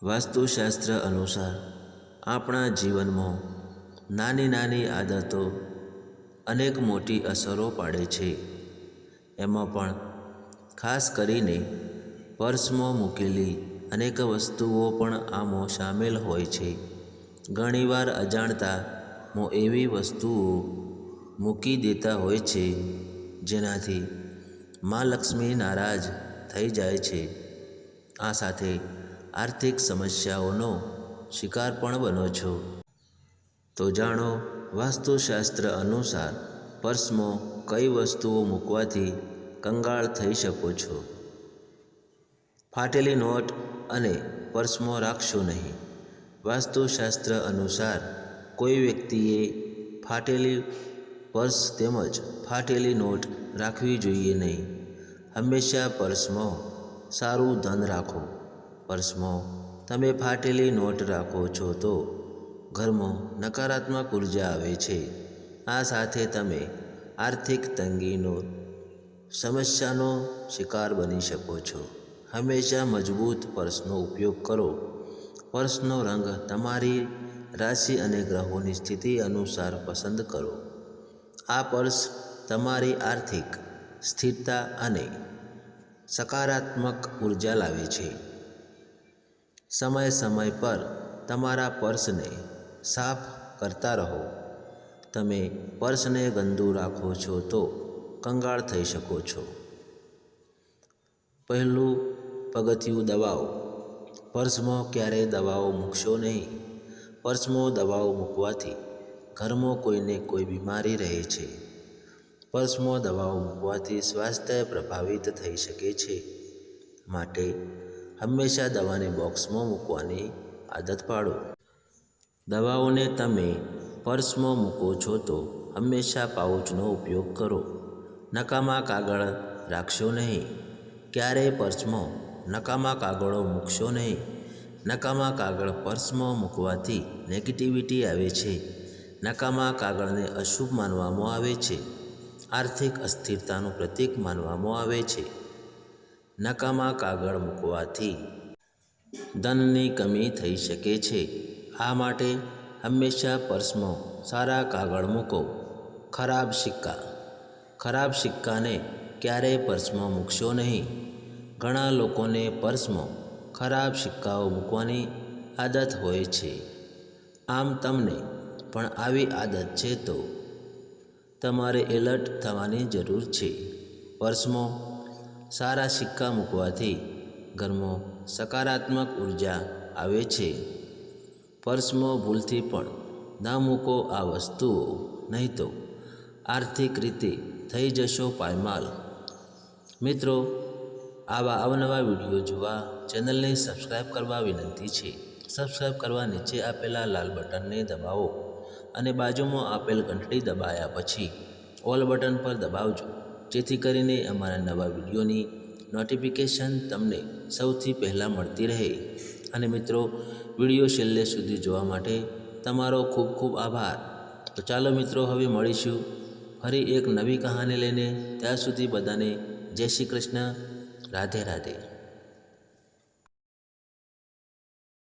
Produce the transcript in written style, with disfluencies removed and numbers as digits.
વાસ્તુશાસ્ત્ર અનુસાર આપણા જીવનમાં નાની નાની આદતો અનેક મોટી અસરો પાડે છે। એમાં પણ ખાસ કરીને પર્સમાં મૂકેલી અનેક વસ્તુઓ પણ આમાં સામેલ હોય છે। ઘણીવાર અજાણતામાં એવી વસ્તુઓ મૂકી દેતા હોય છે જેનાથી મા લક્ષ્મી નારાજ થઈ જાય છે। આ સાથે આર્થિક સમસ્યાઓનો શિકાર પણ બનો છો। તો જાણો વાસ્તુશાસ્ત્ર અનુસાર પર્સમાં કઈ વસ્તુઓ મૂકવાથી કંગાળ થઈ શકો છો। ફાટેલી નોટ અને પર્સમાં રાખશો નહીં। વાસ્તુશાસ્ત્ર અનુસાર કોઈ વ્યક્તિએ ફાટેલી પર્સ તેમજ ફાટેલી નોટ રાખવી જોઈએ નહીં। હંમેશા પર્સમાં સારું ધન રાખો। પર્સમાં તમે ફાટેલી નોટ રાખો છો તો ઘરમાં નકારાત્મક ઉર્જા આવે છે। આ સાથે તમે આર્થિક તંગીનો સમસ્યાનો શિકાર બની શકો છો। હંમેશા મજબૂત પર્સનો ઉપયોગ કરો। પર્સનો રંગ તમારી રાશિ અને ગ્રહોની સ્થિતિ અનુસાર પસંદ કરો। આ પર્સ તમારી આર્થિક સ્થિરતા અને સકારાત્મક ઉર્જા લાવે છે। સમય સમય પર તમારા પર્સને સાફ કરતા રહો। તમે પર્સને ગંદુ રાખો છો તો કંગાળ થઈ શકો છો। પહેલું પગથિયું દવાઓ। પર્સમાં ક્યારેય દવાઓ મૂકશો નહીં। પર્સમાં દવાઓ મૂકવાથી ઘરમાં કોઈને કોઈ બીમારી રહે છે। પર્સમાં દવાઓ મૂકવાથી સ્વાસ્થ્ય પ્રભાવિત થઈ શકે છે। માટે હંમેશા દવાને બોક્સમાં મૂકવાની આદત પાડો। દવાઓને તમે પર્સમાં મૂકો છો તો હંમેશા પાઉચનો ઉપયોગ કરો। નકામા કાગળ રાખશો નહીં। ક્યારેય પર્સમાં નકામા કાગળો મૂકશો નહીં। નકામા કાગળ પર્સમાં મૂકવાથી નેગેટિવિટી આવે છે। નકામા કાગળને અશુભ માનવામાં આવે છે। આર્થિક અસ્થિરતાનું પ્રતીક માનવામાં આવે છે। નકામા કાગળ મૂકવાથી ધનની કમી થઈ શકે છે। આ માટે હંમેશા પર્સમાં સારા કાગળ મૂકો। ખરાબ સિક્કાને ક્યારેય પર્સમાં મૂકશો નહીં। ઘણા લોકોને પર્સમાં ખરાબ સિક્કાઓ મૂકવાની આદત હોય છે। આમ તમને પણ આવી આદત છે તો તમારે એલર્ટ થવાની જરૂર છે। પર્સમાં સારા સિક્કા મૂકવાથી ઘરમાં સકારાત્મક ઉર્જા આવે છે। પર્સમાં ભૂલથી પણ ના મૂકો આ વસ્તુઓ, નહીં તો આર્થિક રીતે થઈ જશો પાયમાલ। મિત્રો, આવા અવનવા વિડીયો જોવા ચેનલને સબસ્ક્રાઈબ કરવા વિનંતી છે। સબસ્ક્રાઈબ કરવા નીચે આપેલા લાલ બટનને દબાવો અને બાજુમાં આપેલ ઘંટડી દબાયા પછી ઓલ બટન પર દબાવજો, જેથી કરીને અમારા નવા વિડીયોની નોટિફિકેશન તમને સૌથી પહેલાં મળતી રહે। અને મિત્રો, વિડીયો છેલ્લે સુધી જોવા માટે તમારો ખૂબ ખૂબ આભાર। તો ચાલો મિત્રો, હવે મળીશું ફરી એક નવી કહાની લઈને। ત્યાં સુધી બધાને જય શ્રી કૃષ્ણ, રાધે રાધે।